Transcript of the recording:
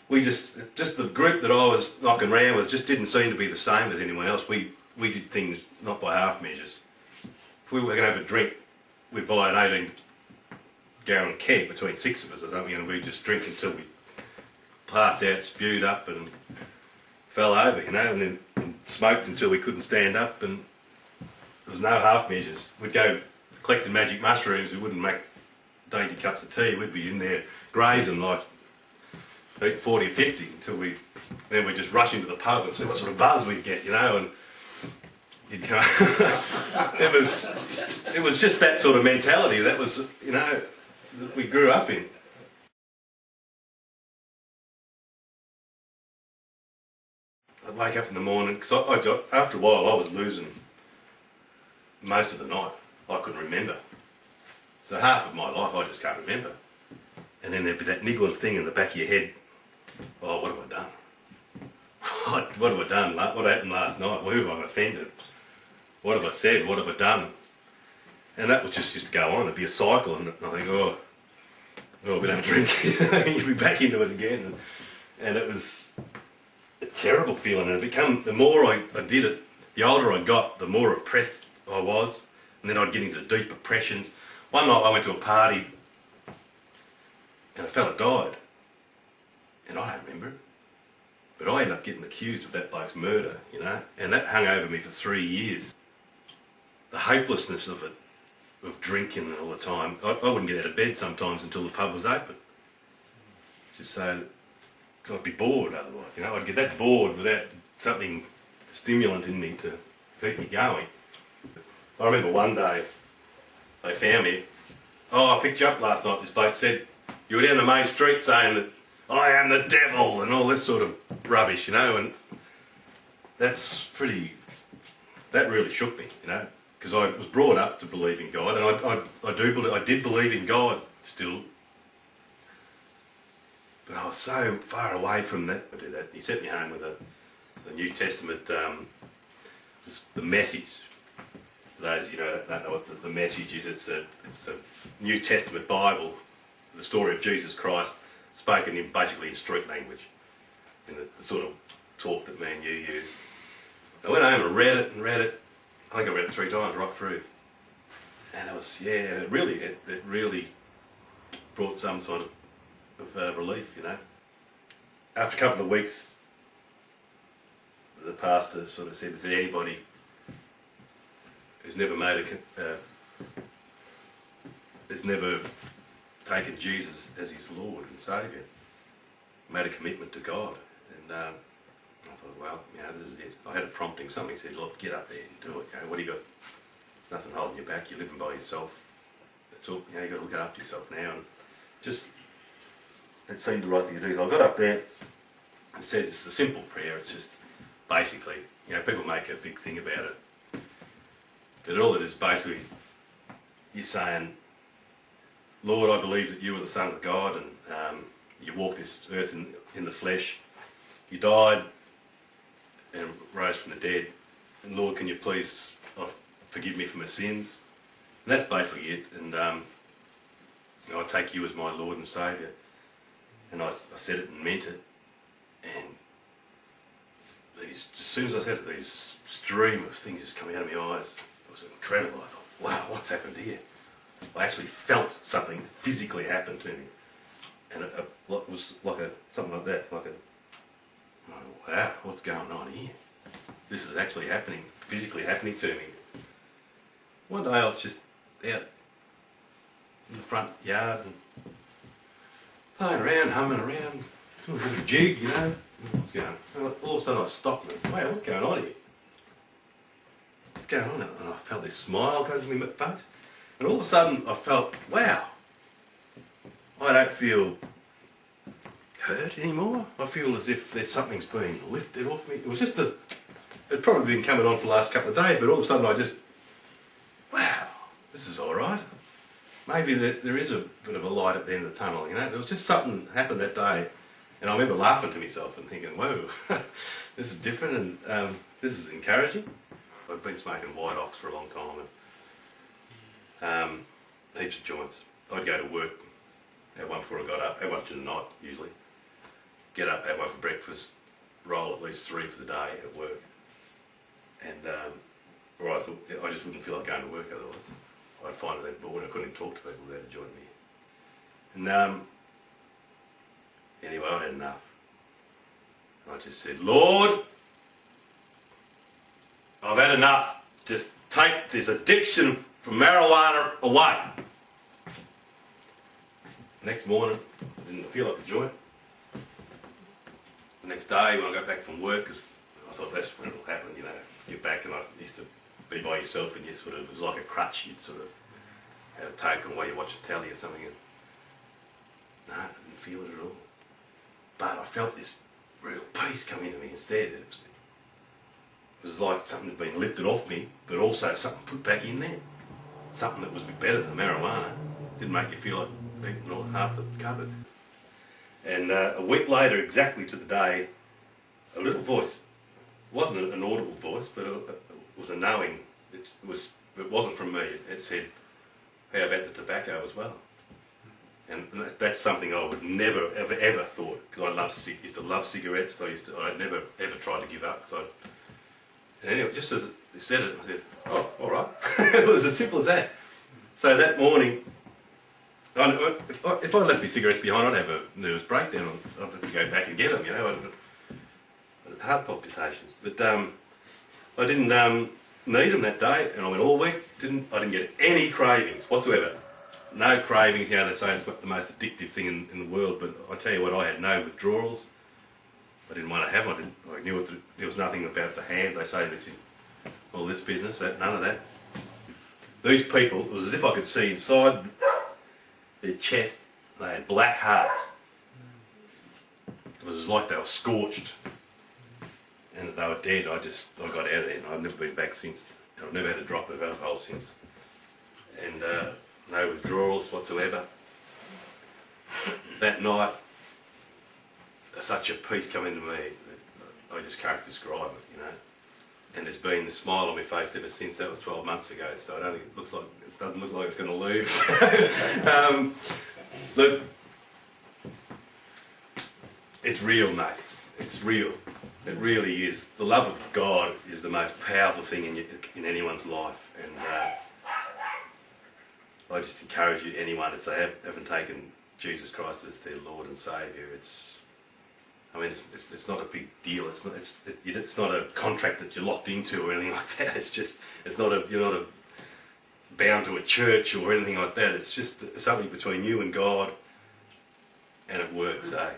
we just the group that I was knocking around with just didn't seem to be the same as anyone else. We did things not by half measures. If we were going to have a drink, we'd buy an 18-gallon keg between 6 of us or something, and we'd just drink until we passed out, spewed up and fell over, you know, and then smoked until we couldn't stand up, and there was no half measures. We'd go collecting magic mushrooms, we wouldn't make dainty cups of tea, we'd be in there grazing like eating 40 or 50 until then we'd just rush into the pub and see what sort of buzz we'd get, you know, and you'd come it was just that sort of mentality that was, you know, that we grew up in. I'd wake up in the morning, because after a while I was losing most of the night. I couldn't remember. So half of my life I just can't remember. And then there'd be that niggling thing in the back of your head. Oh, what have I done? What have I done? What happened last night? Who have I offended? What have I said? What have I done? And that was just used to go on. It'd be a cycle, and I think, oh, we're going to have a drink. And you'd be back into it again. And it was a terrible feeling. And it became, the more I did it, the older I got, the more oppressed I was. And then I'd get into deep oppressions. One night I went to a party and a fella died. And I don't remember it. But I ended up getting accused of that bloke's murder, you know, and that hung over me for 3 years. The hopelessness of it, of drinking all the time. I wouldn't get out of bed sometimes until the pub was open. Just so, because I'd be bored otherwise, you know. I'd get that bored without something stimulant in me to keep me going. I remember one day, they found me. Oh, I picked you up last night, this bloke said. You were down the main street saying that I am the devil and all this sort of rubbish, you know, and that's pretty, that really shook me, you know, because I was brought up to believe in God, and I did believe in God still, but I was so far away from that. I do that. He sent me home with the New Testament, the message. For those you know don't know what the message is, it's a New Testament Bible, the story of Jesus Christ, spoken in basically in street language, in the sort of talk that me and you use. I went home and read it. I think I read it 3 times right through, and it was, yeah, it really brought some sort of relief, you know. After a couple of weeks, the pastor sort of said, "Is there anybody who's never taken Jesus as his Lord and Saviour, made a commitment to God?" And I thought, well, you know, this is it. I had a prompting. Somebody said, "Look, get up there and do it. You know, what do you got? There's nothing holding you back. You're living by yourself. That's all. You know, you got to look after yourself now." And just it seemed the right thing to do. So I got up there and said, it's a simple prayer. It's just basically, you know, people make a big thing about it, but all it is basically, you're saying, "Lord, I believe that you are the Son of God, and you walked this earth in the flesh. You died and rose from the dead. And Lord, can you please forgive me for my sins?" And that's basically it. And you know, I take you as my Lord and Saviour. And I said it and meant it. And as soon as I said it, these stream of things just come out of my eyes. It was incredible. I thought, wow, what's happened here? I actually felt something physically happen to me, and it was like something like that, oh, wow, what's going on here? This is actually happening, physically happening to me. One day I was just out in the front yard and playing around, humming around, doing a bit of a jig, you know. What's going on? All of a sudden I stopped and wow, what's going on here? What's going on? And I felt this smile go to my face. And all of a sudden I felt, wow, I don't feel hurt anymore. I feel as if there's something's being lifted off me. It was just it'd probably been coming on for the last couple of days, but all of a sudden I just, wow, this is alright. Maybe there is a bit of a light at the end of the tunnel, you know. There was just something happened that day, and I remember laughing to myself and thinking, whoa, this is different, and this is encouraging. I've been smoking White Ox for a long time, and heaps of joints. I'd go to work, have one before I got up, have one to the night usually. get up, have one for breakfast, roll at least 3 for the day at work. And, or I thought, I just wouldn't feel like going to work otherwise. I'd find it that bored, I couldn't even talk to people without it joining me. And anyway, I had enough. And I just said, Lord, I've had enough. Just take this addiction from marijuana away. Next morning, I didn't feel like a joint. The next day, when I got back from work, because I thought that's when it'll happen, you know, get back, and I used to be by yourself, and you sort of, it was like a crutch, you'd sort of have a taken while you watch a telly or something, and no, I didn't feel it at all. But I felt this real peace come into me instead. It was like something had been lifted off me, but also something put back in there. Something that was better than marijuana. Didn't make you feel like eating all half the cupboard. And a week later, exactly to the day, a little voice, it wasn't an audible voice, but it was a knowing. It wasn't from me. It said, how about the tobacco as well? And that's something I would never, ever thought, because I used to love cigarettes. I'd never, ever tried to give up. And anyway, just as they said it, I said, oh, all right. It was as simple as that. So that morning, if I left my cigarettes behind, I'd have a nervous breakdown. I'd have to go back and get them, you know. Heart palpitations. But I didn't need them that day, and I went all week. I didn't get any cravings whatsoever. No cravings, you know, they say it's the most addictive thing in the world, but I tell you what, I had no withdrawals. I didn't want to have them. I knew there was nothing about the hands. They say that all this business, none of that. These people, it was as if I could see inside their chest. They had black hearts. It was like they were scorched, and that they were dead. I got out of there, and I've never been back since. I've never had a drop of alcohol since, and no withdrawals whatsoever. That night, such a peace come into me that I just can't describe it, you know. And there's been the smile on my face ever since. That was 12 months ago, so I don't think it doesn't look like it's going to lose. Look, it's real, mate. It's real. It really is. The love of God is the most powerful thing in anyone's life, and I just encourage you, anyone, if they haven't taken Jesus Christ as their Lord and Saviour, it's not a big deal. It's not a contract that you're locked into or anything like that. You're not bound to a church or anything like that. It's just something between you and God, and it works, eh?